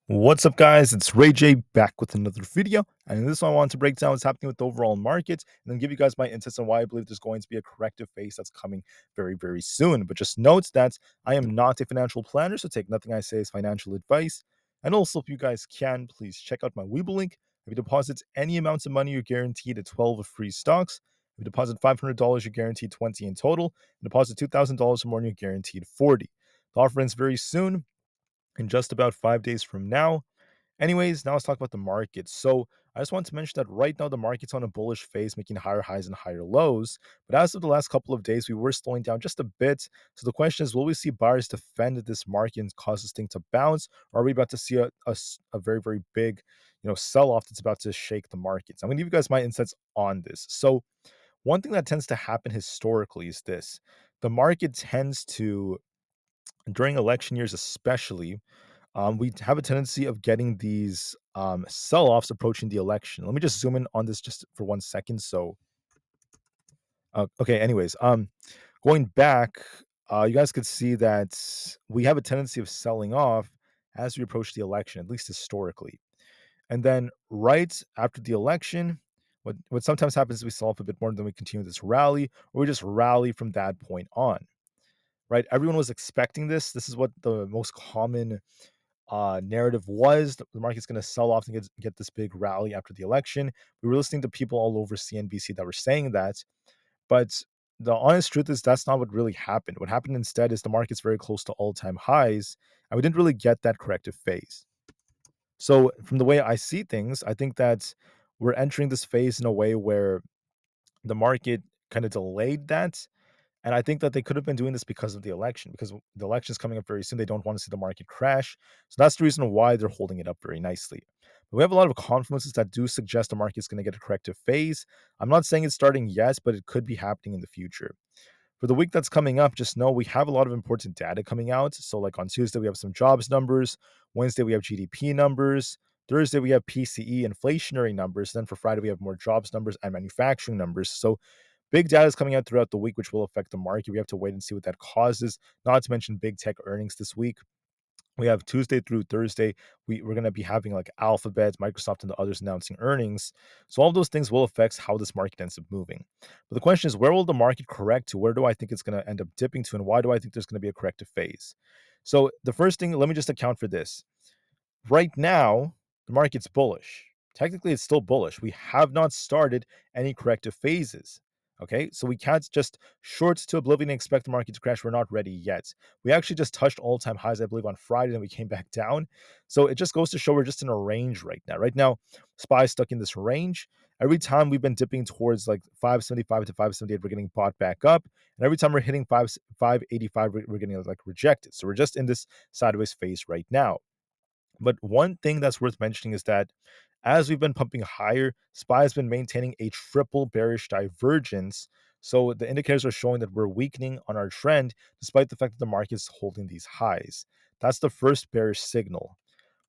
What's up, guys? It's Rey-Jay back with another video. And in this one, I want to break down what's happening with the overall market and then give you guys my insights on why I believe there's going to be a corrective phase that's coming very, very soon. But just note that I am not a financial planner, so take nothing I say as financial advice. And also, if you guys can, please check out my Webull link. If you deposit any amounts of money, you're guaranteed 12 of free stocks. If you deposit $500, you're guaranteed 20 in total. And deposit $2,000 or more, and you're guaranteed 40. The offer ends very soon, in just about 5 days from now. Anyways, now let's talk about the market. So I just want to mention that right now the market's on a bullish phase, making higher highs and higher lows. But as of the last couple of days, we were slowing down just a bit. So the question is, will we see buyers defend this market and cause this thing to bounce? Or are we about to see a very, very big, sell-off that's about to shake the markets? I'm going to give you guys my insights on this. So one thing that tends to happen historically is this. The market tends to, during election years especially, we have a tendency of getting these sell-offs approaching the election. Let me just zoom in on this just for 1 second. So, okay. Anyways, going back, you guys could see that we have a tendency of selling off as we approach the election, at least historically. And then right after the election, what sometimes happens is we sell off a bit more, and then we continue this rally, or we just rally from that point on. Right? Everyone was expecting this. This is what the most common narrative was. The market's going to sell off and get this big rally after the election. We were listening to people all over CNBC that were saying that, but the honest truth is that's not what really happened. What happened instead is the market's very close to all-time highs, and we didn't really get that corrective phase. So from the way I see things, I think that we're entering this phase in a way where the market kind of delayed that, and I think that they could have been doing this because of the election, because the election is coming up very soon. They don't want to see the market crash. So that's the reason why they're holding it up very nicely. But we have a lot of confluences that do suggest the market's going to get a corrective phase. I'm not saying it's starting yet, but it could be happening in the future. For the week that's coming up, just know we have a lot of important data coming out. So, like on Tuesday, we have some jobs numbers. Wednesday, we have GDP numbers. Thursday, we have PCE inflationary numbers. Then for Friday, we have more jobs numbers and manufacturing numbers. So big data is coming out throughout the week, which will affect the market. We have to wait and see what that causes. Not to mention big tech earnings this week. We have Tuesday through Thursday. We're going to be having like Alphabet, Microsoft, and the others announcing earnings. So all of those things will affect how this market ends up moving. But the question is, where will the market correct to? Where do I think it's going to end up dipping to? And why do I think there's going to be a corrective phase? So the first thing, let me just account for this. Right now, the market's bullish. Technically, it's still bullish. We have not started any corrective phases. Okay, so we can't just short to oblivion and expect the market to crash. We're not ready yet. We actually just touched all-time highs, I believe, on Friday, and we came back down. So it just goes to show we're just in a range right now. Right now, SPY is stuck in this range. Every time we've been dipping towards like 575 to 578, we're getting bought back up. And every time we're hitting 585, we're getting like rejected. So we're just in this sideways phase right now. But one thing that's worth mentioning is that as we've been pumping higher, SPY has been maintaining a triple bearish divergence. So the indicators are showing that we're weakening on our trend, despite the fact that the market is holding these highs. That's the first bearish signal.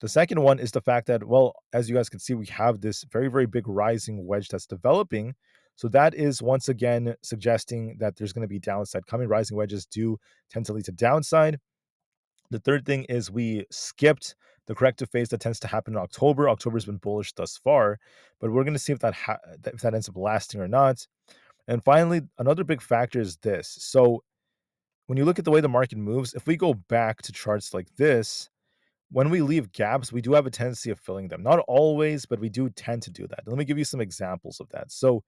The second one is the fact that, well, as you guys can see, we have this very, very big rising wedge that's developing. So that is once again suggesting that there's going to be downside coming. Rising wedges do tend to lead to downside. The third thing is we skipped the corrective phase that tends to happen in October. October's been bullish thus far, but we're going to see if that ends up lasting or not. And finally, another big factor is this. So when you look at the way the market moves, if we go back to charts like this, when we leave gaps, we do have a tendency of filling them. Not always, but we do tend to do that. Let me give you some examples of that. So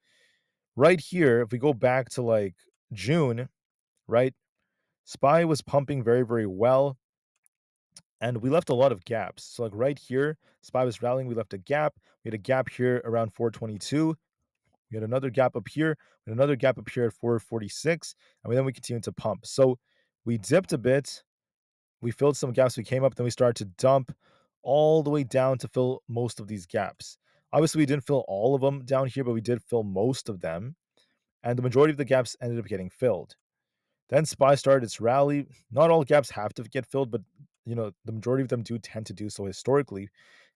right here, if we go back to like June, right, SPY was pumping very, very well, and we left a lot of gaps. So like right here, SPY was rallying, we left a gap. We had a gap here around 422. We had another gap up here, we had another gap up here at 446, and then we continued to pump. So we dipped a bit, we filled some gaps, we came up, then we started to dump all the way down to fill most of these gaps. Obviously, we didn't fill all of them down here, but we did fill most of them, and the majority of the gaps ended up getting filled. Then SPY started its rally. Not all gaps have to get filled, but the majority of them do tend to do so historically.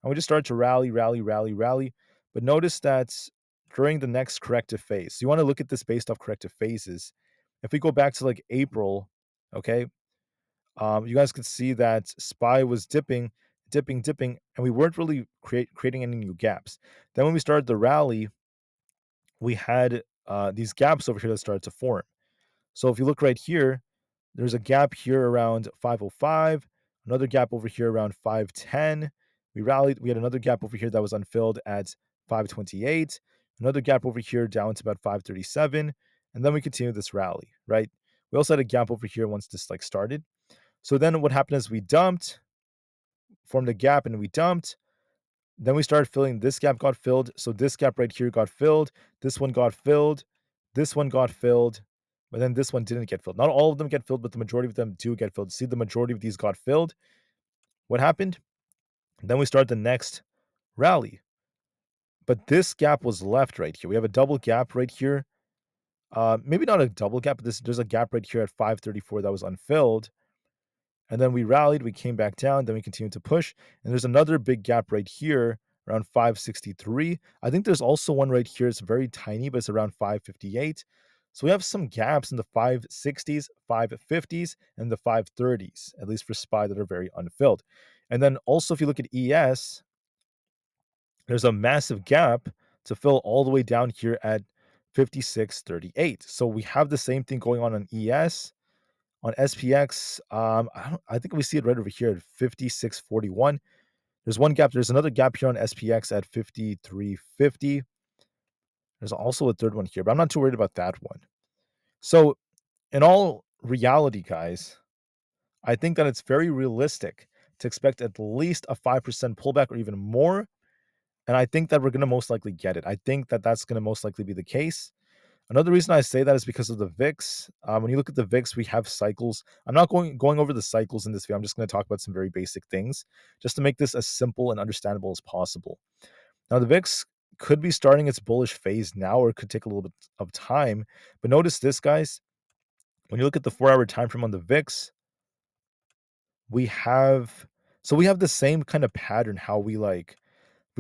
And we just started to rally, rally, rally, rally. But notice that during the next corrective phase, so you want to look at this based off corrective phases. If we go back to like April, okay, you guys could see that SPY was dipping dipping, and we weren't really creating any new gaps. Then when we started the rally, we had these gaps over here that started to form. So if you look right here, there's a gap here around 505, another gap over here around 510. We rallied. We had another gap over here that was unfilled at 528, another gap over here down to about 537, and then we continued this rally, right? We also had a gap over here once this like started. So then what happened is we dumped, formed a gap, and we dumped. Then we started filling. This gap got filled. So this gap right here got filled. This one got filled. This one got filled. But then this one didn't get filled. Not all of them get filled, but the majority of them do get filled. See, the majority of these got filled. What happened? Then we start the next rally. But this gap was left right here. We have a double gap right here. Maybe not a double gap, but there's a gap right here at 534 that was unfilled. And then we rallied, we came back down, then we continued to push. And there's another big gap right here around 563. I think there's also one right here. It's very tiny, but it's around 558. So we have some gaps in the 560s, 550s, and the 530s, at least for SPY, that are very unfilled. And then also, if you look at ES, there's a massive gap to fill all the way down here at 5638. So we have the same thing going on ES. On SPX, I think we see it right over here at 5641. There's one gap. There's another gap here on SPX at 5350. There's also a third one here, but I'm not too worried about that one. So, in all reality, guys, I think that it's very realistic to expect at least a 5% pullback or even more. And I think that we're going to most likely get it. I think that that's going to most likely be the case. Another reason I say that is because of the VIX. When you look at the VIX, we have cycles. I'm not going over the cycles in this video. I'm just going to talk about some very basic things just to make this as simple and understandable as possible. Now, the VIX could be starting its bullish phase now, or it could take a little bit of time. But notice this, guys. When you look at the 4-hour time frame on the VIX, we have the same kind of pattern. How we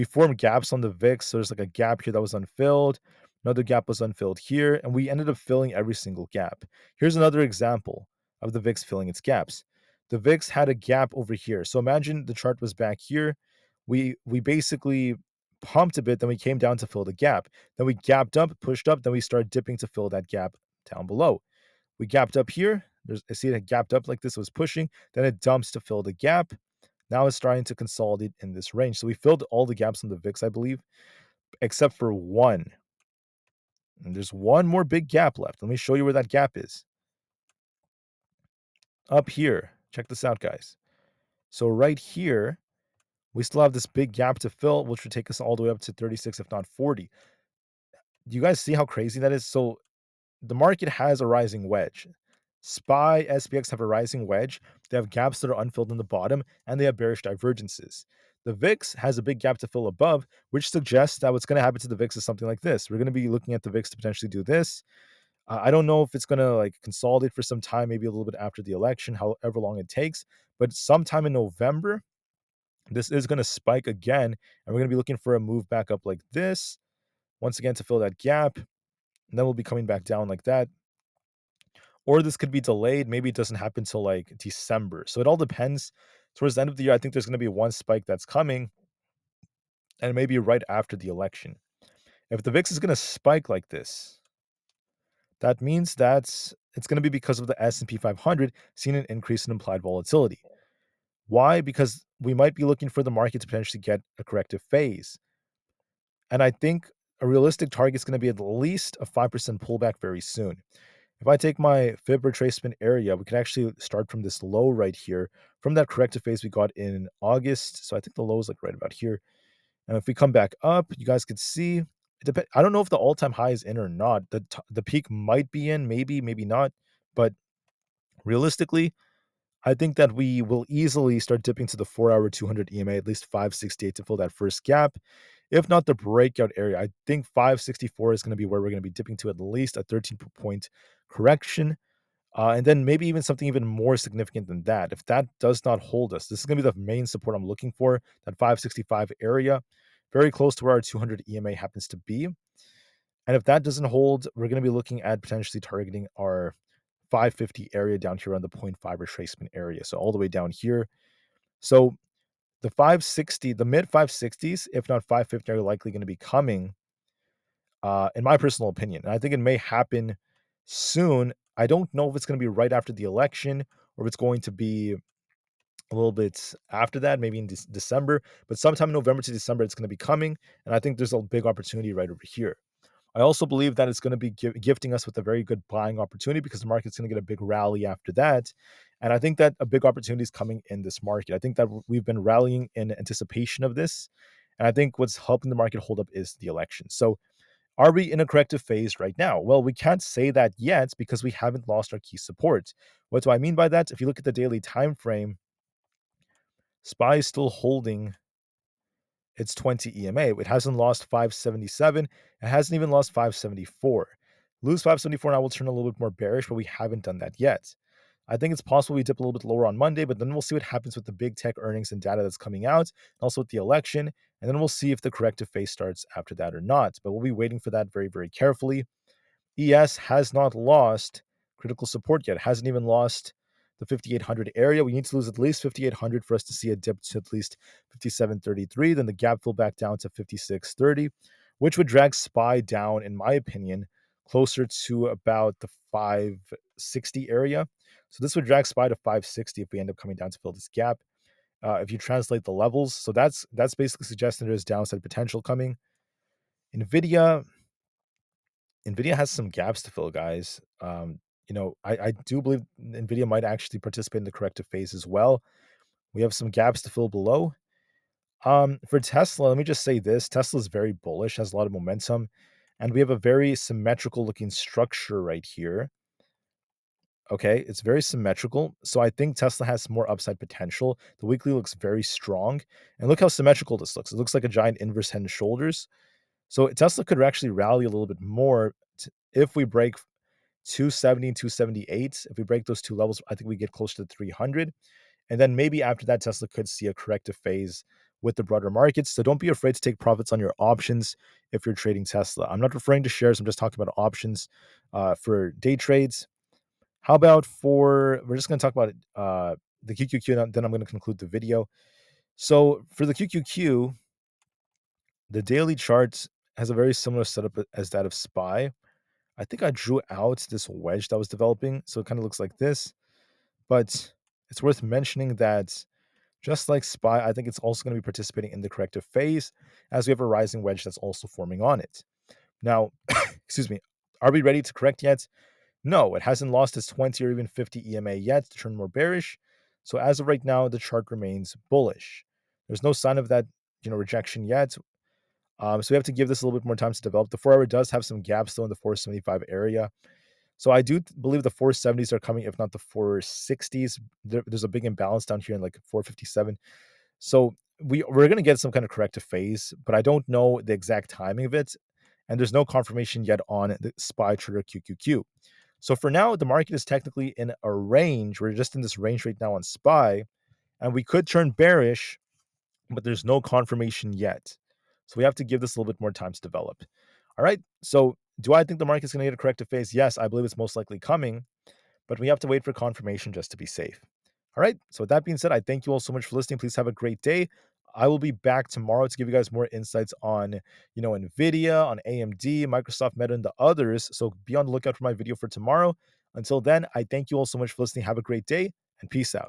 formed gaps on the VIX. So there's like a gap here that was unfilled. Another gap was unfilled here, and we ended up filling every single gap. Here's another example of the VIX filling its gaps. The VIX had a gap over here. So imagine the chart was back here. We basically pumped a bit, then we came down to fill the gap. Then we gapped up, pushed up, then we started dipping to fill that gap down below. We gapped up here. I see it gapped up like this, it was pushing. Then it dumps to fill the gap. Now it's starting to consolidate in this range. So we filled all the gaps on the VIX, I believe, except for one. And there's one more big gap left. Let me show you where that gap is. Up here. Check this out, guys. So right here, we still have this big gap to fill, which would take us all the way up to 36, if not 40. Do you guys see how crazy that is? So the market has a rising wedge. SPY, SPX have a rising wedge. They have gaps that are unfilled in the bottom, and they have bearish divergences. The VIX has a big gap to fill above, which suggests that what's going to happen to the VIX is something like this. We're going to be looking at the VIX to potentially do this. I don't know if it's going to like consolidate for some time, maybe a little bit after the election, however long it takes. But sometime in November, this is going to spike again, and we're going to be looking for a move back up like this, once again to fill that gap. And then we'll be coming back down like that. Or this could be delayed. Maybe it doesn't happen till like December. So it all depends. Towards the end of the year, I think there's going to be one spike that's coming, and maybe right after the election. If the VIX is going to spike like this, that means that it's going to be because of the S&P 500 seeing an increase in implied volatility. Why? Because we might be looking for the market to potentially get a corrective phase. And I think a realistic target is going to be at least a 5% pullback very soon. If I take my fib retracement area, we can actually start from this low right here, from that corrective phase we got in August. So I think the low is like right about here. And if we come back up, you guys could see, I don't know if the all-time high is in or not. The peak might be in, maybe not. But realistically, I think that we will easily start dipping to the 4-hour 200 EMA, at least 568 to fill that first gap. If not the breakout area, I think 564 is going to be where we're going to be dipping to at least a 13-point correction. And then maybe even something even more significant than that. If that does not hold us, this is going to be the main support I'm looking for, that 565 area, very close to where our 200 EMA happens to be. And if that doesn't hold, we're going to be looking at potentially targeting our 550 area down here on the 0.5 retracement area. So all the way down here. So the 560, the mid 560s, if not 550, are likely going to be coming, in my personal opinion. And I think it may happen soon. I don't know if it's going to be right after the election or if it's going to be a little bit after that, maybe in December, but sometime in November to December, it's going to be coming. And I think there's a big opportunity right over here. I also believe that it's going to be gifting us with a very good buying opportunity because the market's going to get a big rally after that. And I think that a big opportunity is coming in this market. I think that we've been rallying in anticipation of this. And I think what's helping the market hold up is the election. So are we in a corrective phase right now? Well, we can't say that yet because we haven't lost our key support. What do I mean by that? If you look at the daily time frame, SPY is still holding its 20 EMA. It hasn't lost 577. It hasn't even lost 574. Lose 574 and I will turn a little bit more bearish, but we haven't done that yet. I think it's possible we dip a little bit lower on Monday, but then we'll see what happens with the big tech earnings and data that's coming out, and also with the election. And then we'll see if the corrective phase starts after that or not. But we'll be waiting for that very, very carefully. ES has not lost critical support yet. It hasn't even lost the 5800 area. We need to lose at least 5800 for us to see a dip to at least 5733. Then the gap fill back down to 5630, which would drag SPY down, in my opinion, closer to about the 560 area. So this would drag SPY to 560 if we end up coming down to fill this gap. If you translate the levels, so that's basically suggesting there's downside potential coming. Nvidia has some gaps to fill, guys. I do believe Nvidia might actually participate in the corrective phase as well. We have some gaps to fill below. For Tesla, let me just say this: Tesla is very bullish, has a lot of momentum, and we have a very symmetrical looking structure right here. Okay, it's very symmetrical, so I think Tesla has more upside potential. The weekly looks very strong, and look how symmetrical this looks. It looks like a giant inverse head and shoulders. So Tesla could actually rally a little bit more if we break 270 and 278. If we break those two levels, I think we get closer to 300. And then maybe after that, Tesla could see a corrective phase with the broader markets. So don't be afraid to take profits on your options if you're trading Tesla. I'm not referring to shares. I'm just talking about options for day trades. How about we're just going to talk about the QQQ, and then I'm going to conclude the video. So for the QQQ, the daily chart has a very similar setup as that of SPY. I think I drew out this wedge that was developing, so it kind of looks like this. But it's worth mentioning that just like SPY, I think it's also going to be participating in the corrective phase as we have a rising wedge that's also forming on it. Now, excuse me, are we ready to correct yet? No, it hasn't lost its 20 or even 50 EMA yet to turn more bearish. So as of right now, the chart remains bullish. There's no sign of that, rejection yet. So we have to give this a little bit more time to develop. The 4-hour does have some gaps still in the 475 area. So I do believe the 470s are coming, if not the 460s. There's a big imbalance down here in like 457. So we're going to get some kind of corrective phase, but I don't know the exact timing of it. And there's no confirmation yet on the SPY trigger QQQ. So for now, the market is technically in a range. We're just in this range right now on SPY, and we could turn bearish, but there's no confirmation yet. So we have to give this a little bit more time to develop. All right. So do I think the market's going to get a corrective phase? Yes, I believe it's most likely coming, but we have to wait for confirmation just to be safe. All right. So with that being said, I thank you all so much for listening. Please have a great day. I will be back tomorrow to give you guys more insights on, Nvidia, on AMD, Microsoft, Meta, and the others. So be on the lookout for my video for tomorrow. Until then, I thank you all so much for listening. Have a great day and peace out.